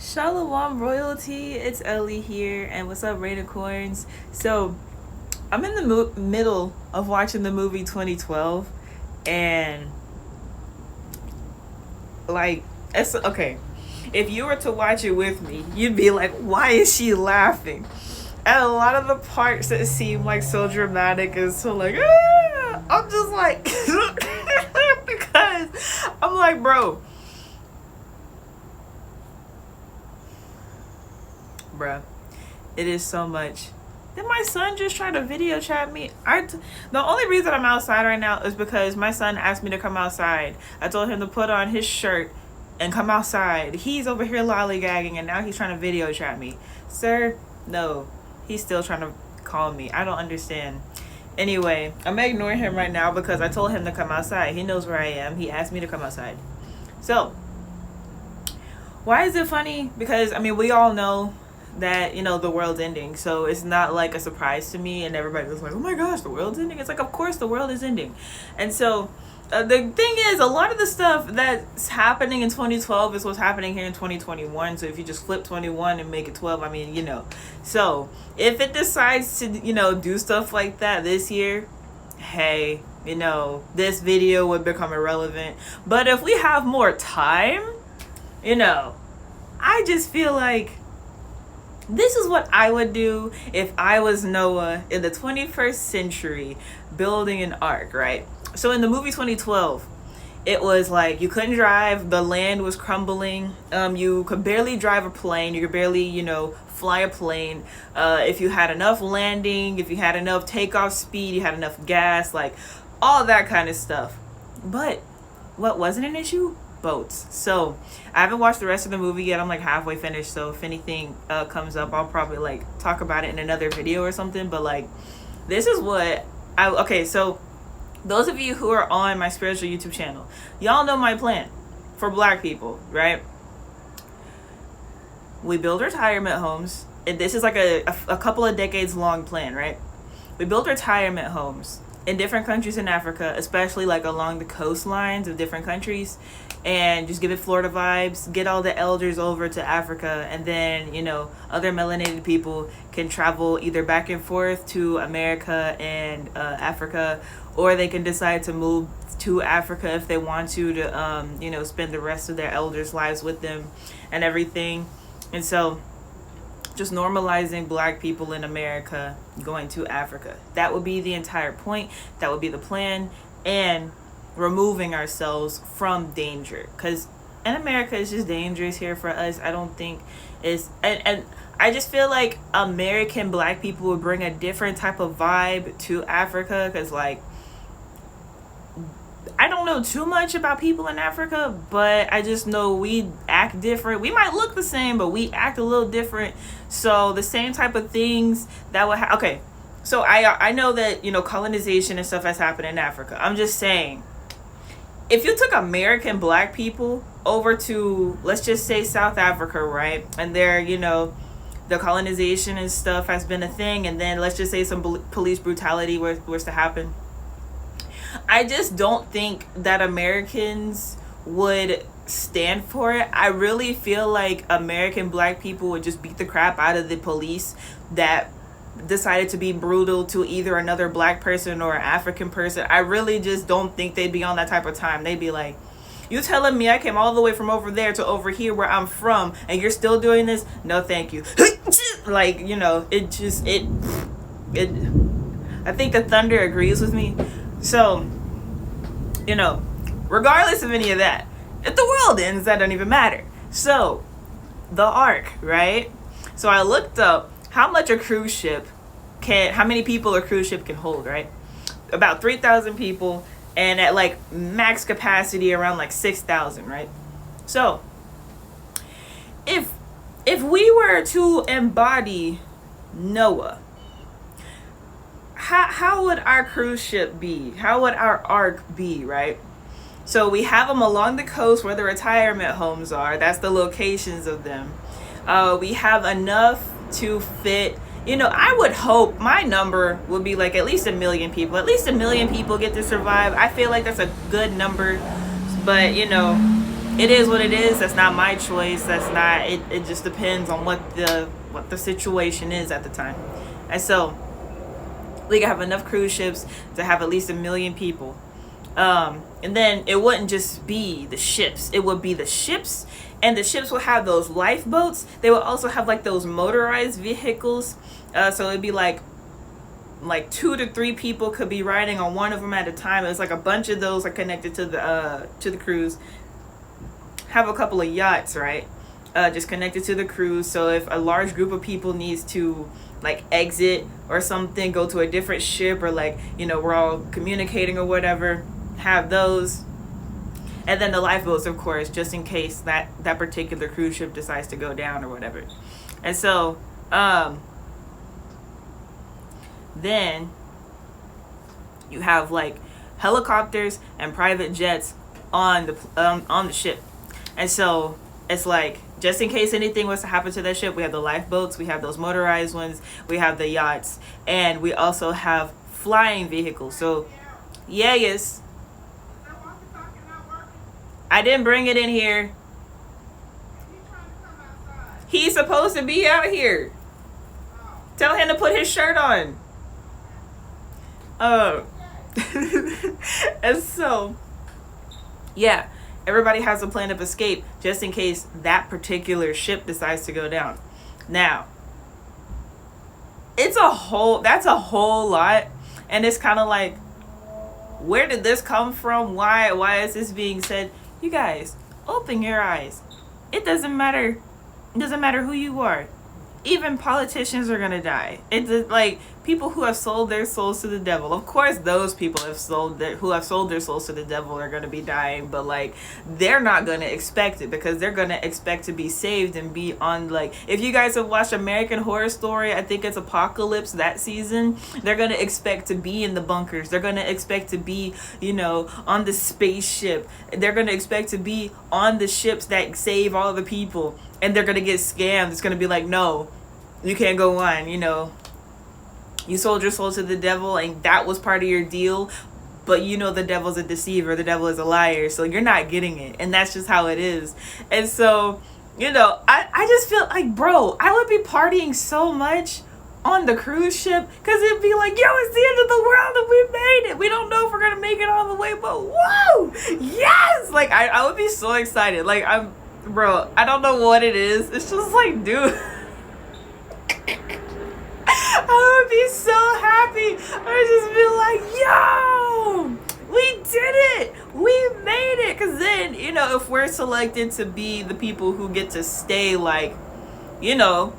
Shalom royalty, it's Ellie here, and what's up, Rainicorns? So, I'm in the middle of watching the movie 2012, and like, it's okay. If you were to watch it with me, you'd be like, why is she laughing? And a lot of the parts that seem like so dramatic and so like, I'm just like, because I'm like, bro, bruh. It is so much. Did my son just try to video chat me? The only reason I'm outside right now is because my son asked me to come outside. I told him to put on his shirt and come outside. He's over here lollygagging and now he's trying to video chat me. Sir, no. He's still trying to call me. I don't understand. Anyway, I'm gonna ignore him right now because I told him to come outside. He knows where I am. He asked me to come outside. So, why is it funny? Because, I mean, we all know that, you know, the world's ending, so it's not like a surprise to me, and everybody was like, oh my gosh, the world's ending. It's like, of course the world is ending. And so the thing is, a lot of the stuff that's happening in 2012 is what's happening here in 2021. So if you just flip 21 and make it 12, I mean, you know, so if it decides to, you know, do stuff like that this year, hey, you know, this video would become irrelevant. But if we have more time, you know, I just feel like this is what I would do if I was Noah in the 21st century building an ark, right? So in the movie 2012, it was like you couldn't drive, the land was crumbling, you could barely drive a plane, you could barely, you know, fly a plane. If you had enough landing, if you had enough takeoff speed, you had enough gas, like all that kind of stuff. But what wasn't an issue? Boats. So I haven't watched the rest of the movie yet. I'm like halfway finished, so if anything comes up, I'll probably like talk about it in another video or something. But like, this is what okay, so those of you who are on my spiritual YouTube channel, y'all know my plan for black people, right? We build retirement homes, and this is like a couple of decades long plan, right? We build retirement homes in different countries in Africa, especially like along the coastlines of different countries, and just give it Florida vibes, get all the elders over to Africa, and then, you know, other melanated people can travel either back and forth to America and Africa, or they can decide to move to Africa if they want to you know, spend the rest of their elders' lives with them and everything. And so just normalizing black people in America going to Africa. That would be the entire point. That would be the plan. And removing ourselves from danger. Because in America, it's just dangerous here for us. I don't think it's... And I just feel like American black people would bring a different type of vibe to Africa. Because, like, I don't know too much about people in Africa, but I just know we act different. We might look the same, but we act a little different. So the same type of things that would okay. So I know that, you know, colonization and stuff has happened in Africa. I'm just saying, if you took American black people over to, let's just say, South Africa, right? And there, you know, the colonization and stuff has been a thing. And then let's just say some police brutality was to happen. I just don't think that Americans would stand for it. I really feel like American black people would just beat the crap out of the police that decided to be brutal to either another black person or an African person. I really just don't think they'd be on that type of time. They'd be like, you telling me I came all the way from over there to over here where I'm from and you're still doing this? No, thank you. Like, you know, I think the thunder agrees with me. So, you know, regardless of any of that, if the world ends, that don't even matter. So, the ark, right? So I looked up how much a cruise ship how many people a cruise ship can hold, right? About 3,000 people, and at like max capacity around like 6,000, right? So, if we were to embody Noah, how would our cruise ship be? How would our ark be, right? So we have them along the coast where the retirement homes are. That's the locations of them. We have enough to fit, you know, I would hope my number would be like at least 1 million people. At least 1 million people get to survive. I feel like that's a good number. But, you know, it is what it is. That's not my choice. That's not it. It just depends on what the situation is at the time. And so we can have enough cruise ships to have at least 1 million people. And then it wouldn't just be the ships. It would be the ships, and the ships would have those lifeboats. They would also have like those motorized vehicles. So it'd be like 2 to 3 people could be riding on one of them at a time. It's like a bunch of those are connected to the cruise. Have a couple of yachts, right? Just connected to the cruise. So if a large group of people needs to like exit or something, go to a different ship, or like, you know, we're all communicating or whatever, have those. And then the lifeboats, of course, just in case that particular cruise ship decides to go down or whatever. And so then you have like helicopters and private jets on the ship. And so it's like, just in case anything was to happen to that ship, we have the lifeboats, we have those motorized ones, we have the yachts, and we also have flying vehicles. So yes, I didn't bring it in here. He's supposed to be out here. Tell him to put his shirt on. And so yeah, everybody has a plan of escape just in case that particular ship decides to go down. Now, that's a whole lot, and it's kind of like, where did this come from? Why is this being said? You guys, open your eyes. It doesn't matter who you are. Even politicians are gonna die. It's like people who have sold their souls to the devil. Of course, those people who have sold their souls to the devil are gonna be dying, but like, they're not gonna expect it, because they're gonna expect to be saved and be on, like, if you guys have watched American Horror Story, I think it's Apocalypse, that season, they're gonna expect to be in the bunkers. They're gonna expect to be, you know, on the spaceship. They're gonna expect to be on the ships that save all the people. And they're going to get scammed. It's going to be like, no, you can't go on. You know, you sold your soul to the devil and that was part of your deal. But you know the devil's a deceiver. The devil is a liar. So you're not getting it. And that's just how it is. And so, you know, I just feel like, bro, I would be partying so much on the cruise ship. Because it'd be like, yo, it's the end of the world and we made it. We don't know if we're going to make it all the way. But whoa, yes. Like, I would be so excited. Like, bro, I don't know what it is. It's just like, dude, I would be so happy. I would just be like, yo, we did it. We made it. Because then, you know, if we're selected to be the people who get to stay, like, you know,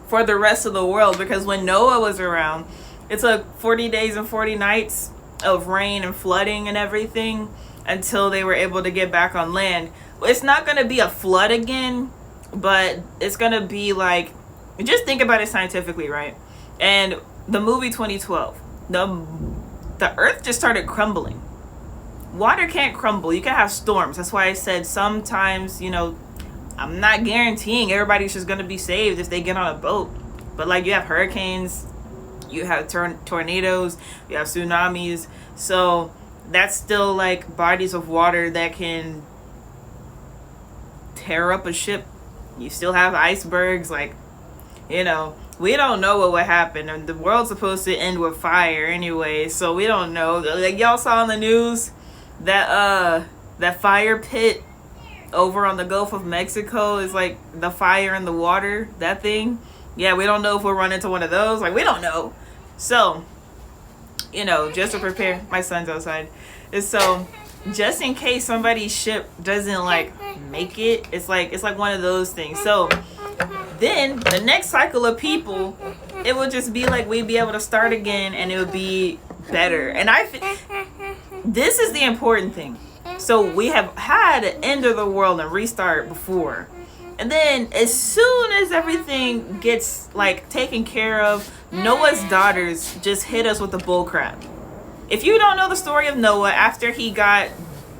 for the rest of the world. Because when Noah was around, it took 40 days and 40 nights of rain and flooding and everything until they were able to get back on land. It's not going to be a flood again, but it's going to be like, just think about it scientifically, right? And the movie 2012, the earth just started crumbling. Water can't crumble. You can have storms. That's why I said sometimes, you know, I'm not guaranteeing everybody's just going to be saved if they get on a boat. But like, you have hurricanes, you have tornadoes, you have tsunamis. So that's still like bodies of water that can tear up a ship. You still have icebergs. Like, you know, we don't know what would happen, and the world's supposed to end with fire anyway, so we don't know. Like, y'all saw on the news that fire pit over on the Gulf of Mexico is like the fire in the water, that thing. Yeah, we don't know if we'll run into one of those. Like, we don't know. So, you know, just to prepare. My son's outside. And so, just in case somebody's ship doesn't like make it, it's like one of those things. So then the next cycle of people, it would just be like we'd be able to start again, and it would be better. And this is the important thing. So we have had an end of the world and restart before, and then as soon as everything gets like taken care of, Noah's daughters just hit us with the bull crap. If you don't know the story of Noah after he got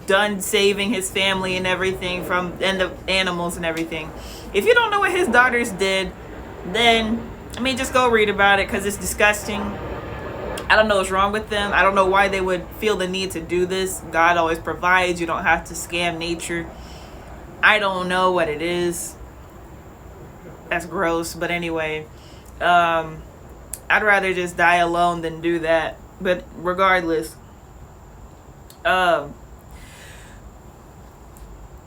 done saving his family and everything and the animals and everything, if you don't know what his daughters did, then, I mean, just go read about it, because it's disgusting. I don't know what's wrong with them. I don't know why they would feel the need to do this. God always provides. You don't have to scam nature. I don't know what it is. That's gross. But anyway, I'd rather just die alone than do that. But regardless,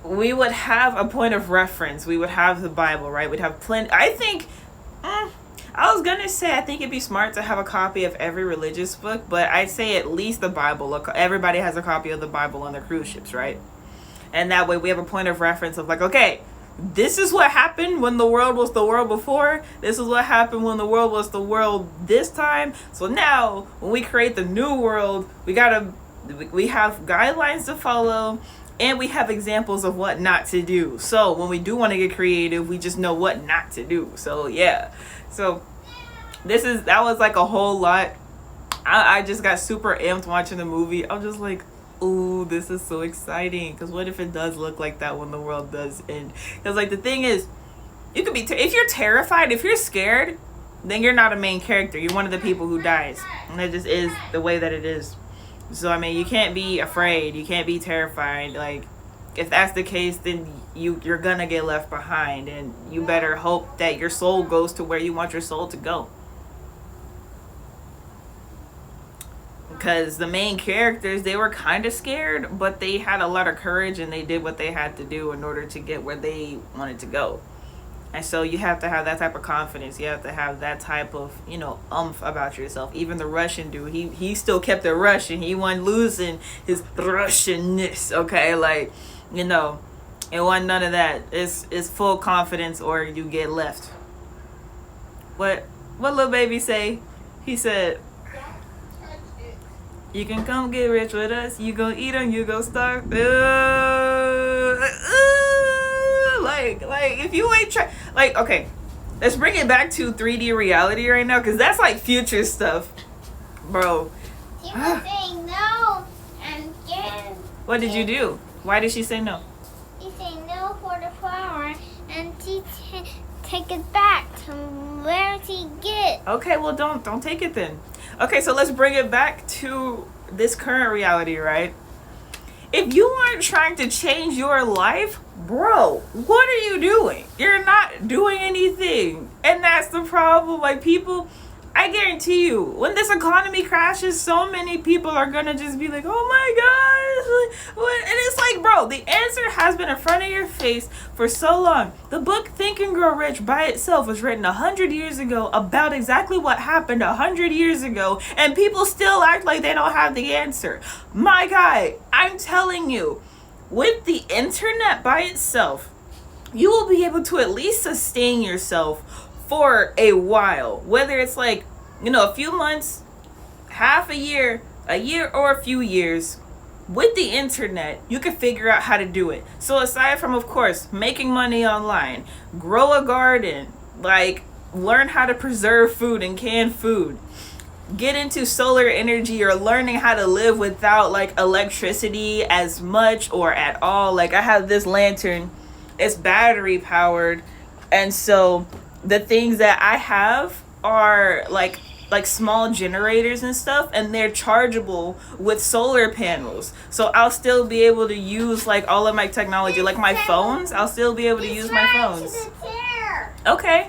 we would have a point of reference. We would have the Bible, right? We'd have plenty. I think, I was gonna say I think it'd be smart to have a copy of every religious book, but I'd say at least the Bible. Look, everybody has a copy of the Bible on their cruise ships, right? And that way we have a point of reference of like, okay, this is what happened when the world was the world before. This is what happened when the world was the world this time. So now when we create the new world, we have guidelines to follow, and we have examples of what not to do. So when we do want to get creative, we just know what not to do. So yeah. So that was like a whole lot. I just got super amped watching the movie. I'm just like, ooh, this is so exciting. Because what if it does look like that when the world does end? Because like the thing is, you could be if you're terrified, if you're scared, then you're not a main character. You're one of the people who dies, and that just is the way that it is. So I mean, you can't be afraid, you can't be terrified. Like, if that's the case, then you're gonna get left behind, and you better hope that your soul goes to where you want your soul to go. Because the main characters, they were kind of scared, but they had a lot of courage, and they did what they had to do in order to get where they wanted to go. And so you have to have that type of confidence. You have to have that type of, umph about yourself. Even the Russian dude, he still kept it Russian. He wasn't losing his Russianness, okay? Like, it wasn't none of that. It's full confidence or you get left. What little baby say? He said, you can come get rich with us. You go eat them, you go starve. Like if you ain't okay, let's bring it back to 3D reality right now, because that's like future stuff, bro. She was saying no, and again. What did you do? Why did she say no? She said no for the flower, and she take it back to where she get. Okay, well don't take it then. Okay, so let's bring it back to this current reality, right? If you aren't trying to change your life, bro, what are you doing? You're not doing anything. And that's the problem. Like, people, I guarantee you, when this economy crashes, so many people are gonna just be like, oh my gosh. And it's like, bro, the answer has been in front of your face for so long. The book Think and Grow Rich by itself was written 100 years ago about exactly what happened 100 years ago, and people still act like they don't have the answer. My guy, I'm telling you, with the internet by itself, you will be able to at least sustain yourself for a while, whether it's like, a few months, half a year, or a few years. With the internet, you can figure out how to do it. So aside from, of course, making money online, grow a garden, like learn how to preserve food and can food, get into solar energy, or learning how to live without like electricity as much or at all. Like, I have this lantern, it's battery powered, and so the things that I have are like small generators and stuff, and they're chargeable with solar panels. So I'll still be able to use like all of my technology, like my phones. I'll still be able to use my phones. Okay.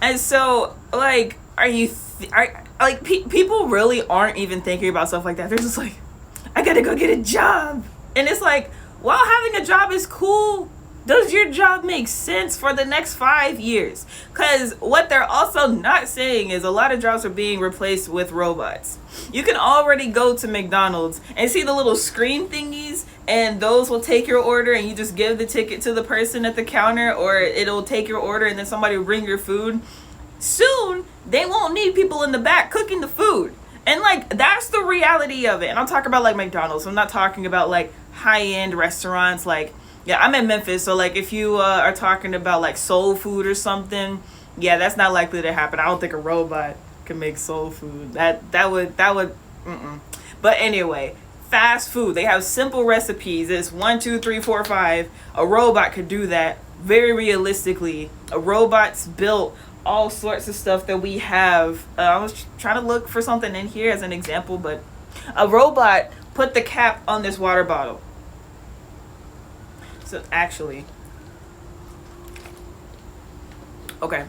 And so like, people really aren't even thinking about stuff like that. They're just like, I gotta go get a job. And it's like, while having a job is cool, does your job make sense for the next 5 years? Because what they're also not saying is a lot of jobs are being replaced with robots. You can already go to McDonald's and see the little screen thingies, and those will take your order, and you just give the ticket to the person at the counter, or it'll take your order and then somebody will bring your food. Soon, they won't need people in the back cooking the food. And like, that's the reality of it. And I'm talking about like McDonald's. I'm not talking about like high-end restaurants. Like, yeah, I'm in Memphis, so like if you are talking about like soul food or something, yeah, that's not likely to happen. I don't think a robot can make soul food. That would But anyway, fast food, they have simple recipes. It's 1 2 3 4 5. A robot could do that very realistically. A robot's built all sorts of stuff that we have. I was trying to look for something in here as an example, but a robot put the cap on this water bottle. So actually, okay.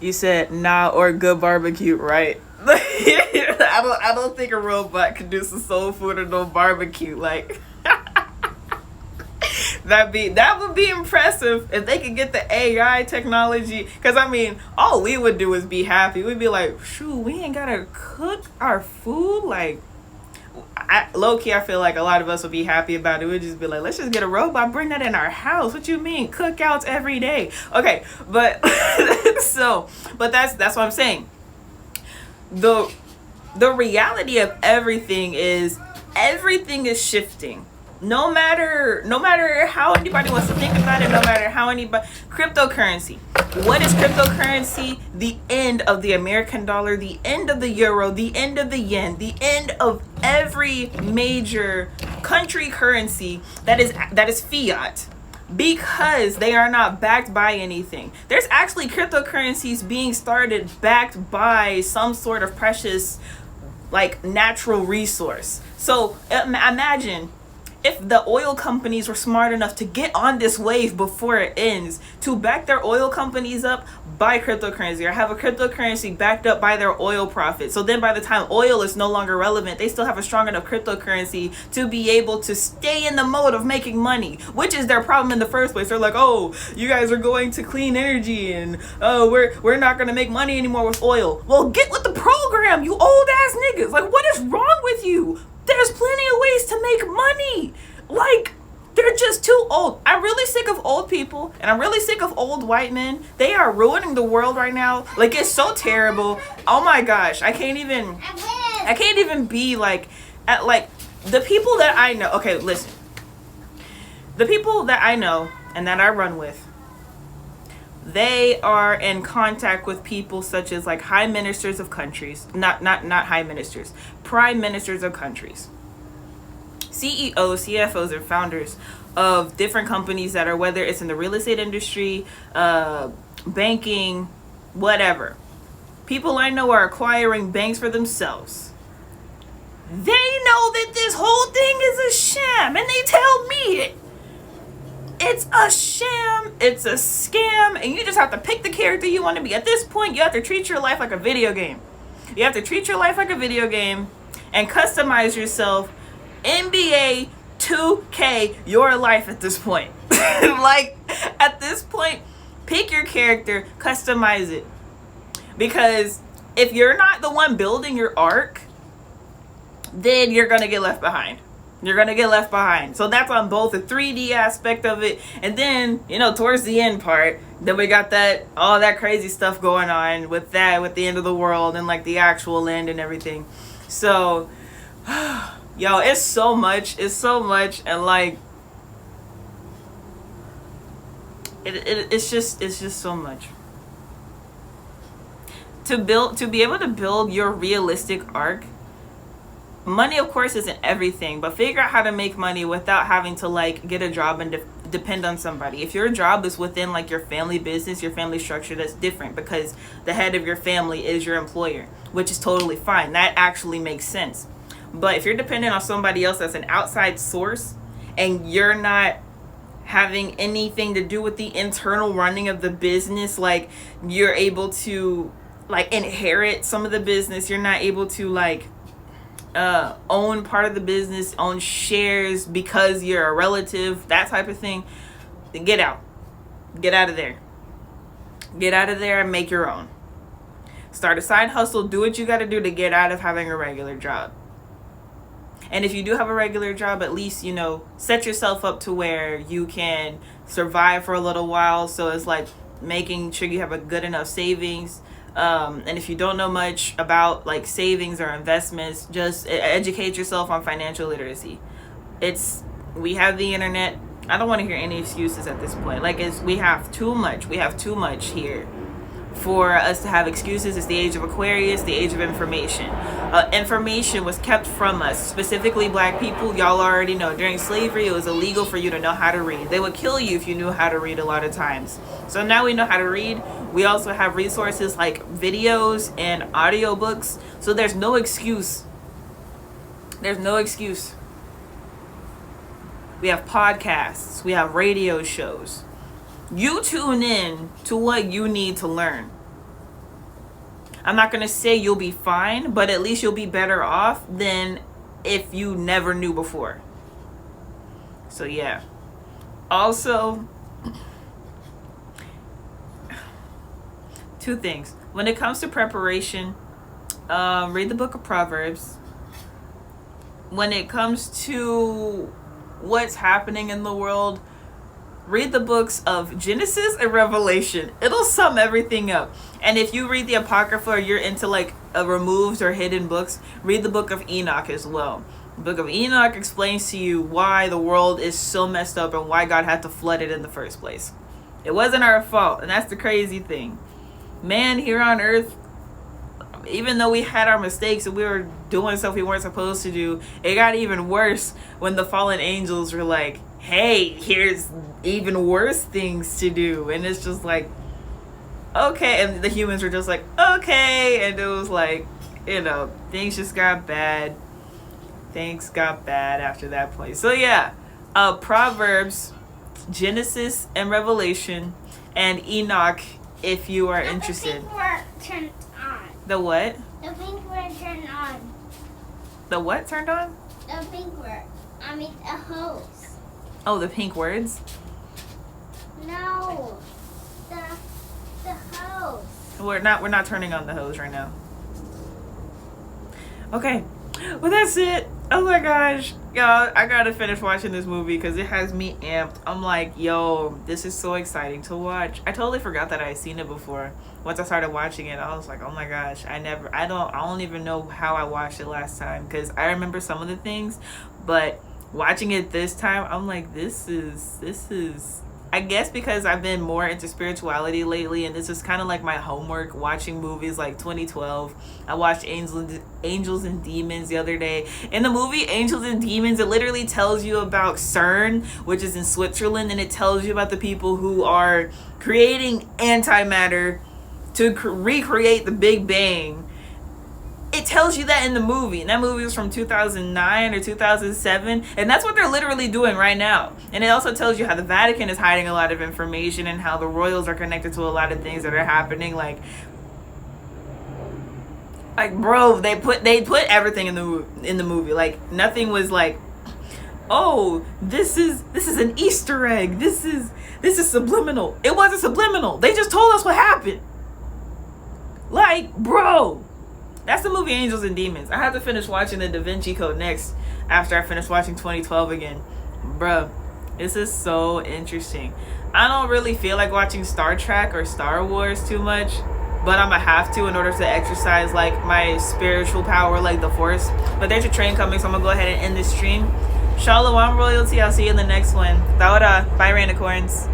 You said nah or good barbecue, right? I don't think a robot could do some soul food or no barbecue. Like that would be impressive if they could get the AI technology. Cause I mean, all we would do is be happy. We'd be like, shoot, we ain't gotta cook our food. Like, low key, I feel like a lot of us would be happy about it. We'd just be like, let's just get a robot, bring that in our house. What you mean, cookouts every day? Okay, but but that's what I'm saying. The reality of everything is shifting. No matter how anybody wants to think about it, no matter how anybody, cryptocurrency. What is cryptocurrency? The end of the American dollar, the end of the euro, the end of the yen, the end of every major country currency that is fiat, because they are not backed by anything. There's actually cryptocurrencies being started backed by some sort of precious, like, natural resource. So imagine if the oil companies were smart enough to get on this wave before it ends, to back their oil companies up by cryptocurrency, or have a cryptocurrency backed up by their oil profits. So then by the time oil is no longer relevant, they still have a strong enough cryptocurrency to be able to stay in the mode of making money, which is their problem in the first place. They're like, oh, you guys are going to clean energy, and oh, we're not going to make money anymore with oil. Well, get with the program, you old ass niggas. Like, what is wrong with you? There's plenty of ways to make money. Like, they're just too old. I'm really sick of old people, and I'm really sick of old white men. They are ruining the world right now. Like, it's so terrible. Oh my gosh, I can't even be like, at like the people that I know. Okay, listen. The people that I know and that I run with, they are in contact with people such as like high ministers of countries, not high ministers, prime ministers of countries, CEOs, CFOs, or founders of different companies that are, whether it's in the real estate industry, banking, whatever. People I know are acquiring banks for themselves. They know that this whole thing is a sham, and they tell me it. It's a sham, it's a scam, and you just have to pick the character you want to be. At this point, you have to treat your life like a video game. You have to treat your life like a video game and customize yourself. NBA 2K your life at this point. Like, at this point, pick your character, customize it. Because if you're not the one building your arc, then you're going to get left behind. You're going to get left behind. So that's on both the 3D aspect of it. And then, you know, towards the end part, then we got all that crazy stuff going on with the end of the world and like the actual end and everything. So, yo, it's so much. And like, it's just so much. To be able to build your realistic arc, money, of course, isn't everything, but figure out how to make money without having to like get a job and depend on somebody. If your job is within like your family business, your family structure, that's different, because the head of your family is your employer, which is totally fine. That actually makes sense. But if you're dependent on somebody else that's an outside source, and you're not having anything to do with the internal running of the business, like you're able to like inherit some of the business, you're not able to like own part of the business, own shares because you're a relative, that type of thing, then get out of there and make your own. Start a side hustle, do what you got to do to get out of having a regular job. And if you do have a regular job, at least, you know, set yourself up to where you can survive for a little while. So it's like making sure you have a good enough savings. And if you don't know much about like savings or investments, just educate yourself on financial literacy. We have the internet. I don't want to hear any excuses at this point. Like, we have too much here for us to have excuses. It's the age of Aquarius, the age of information. Information was kept from us, specifically black people. Y'all already know, during slavery, it was illegal for you to know how to read. They would kill you if you knew how to read a lot of times. So now we know how to read. We also have resources like videos and audiobooks. So there's no excuse. we have podcasts, we have radio shows. You tune in to what you need to learn. I'm not going to say you'll be fine, but at least you'll be better off than if you never knew before. So yeah. Also, two things. When it comes to preparation, read the book of Proverbs. When it comes to what's happening in the world, read the books of Genesis and Revelation. It'll sum everything up. And if you read the Apocrypha or you're into like removed or hidden books, read the book of Enoch as well. The book of Enoch explains to you why the world is so messed up and why God had to flood it in the first place. It wasn't our fault, and that's the crazy thing. Man, here on earth, even though we had our mistakes and we were doing stuff we weren't supposed to do, it got even worse when the fallen angels were like, hey, here's even worse things to do. And it's just like, okay. And the humans were just like, okay. And it was like, things just got bad. Things got bad after that point. So yeah, Proverbs, Genesis and Revelation, and Enoch if you are interested. The pink were turned on. The what? The pink were turned on. The what turned on? The pink were. I mean, a hose. Oh, the pink words? No. The hose. We're not turning on the hose right now. Okay. Well, that's it. Oh my gosh. Y'all, I gotta finish watching this movie because it has me amped. I'm like, yo, this is so exciting to watch. I totally forgot that I had seen it before. Once I started watching it, I was like, oh my gosh, I don't even know how I watched it last time because I remember some of the things, but watching it this time, I'm like, this is I guess because I've been more into spirituality lately, and this is kind of like my homework, watching movies like 2012. I watched Angels and Demons the other day. In the movie Angels and Demons, it literally tells you about CERN, which is in Switzerland, and it tells you about the people who are creating antimatter to recreate the Big Bang. It tells you that in the movie, and that movie was from 2009 or 2007, and that's what they're literally doing right now. And it also tells you how the Vatican is hiding a lot of information and how the royals are connected to a lot of things that are happening. Like bro, they put everything in the movie. Like nothing was like, oh, this is an Easter egg. This is subliminal. It wasn't subliminal. They just told us what happened. Like, bro. That's the movie Angels and Demons. I have to finish watching the Da Vinci Code next after I finish watching 2012 again. Bruh, this is so interesting. I don't really feel like watching Star Trek or Star Wars too much, but I'm gonna have to in order to exercise like my spiritual power, like the Force. But there's a train coming, so I'm gonna go ahead and end this stream. Shalom royalty. I'll see you in the next one. Taora. Bye, Rainicorns.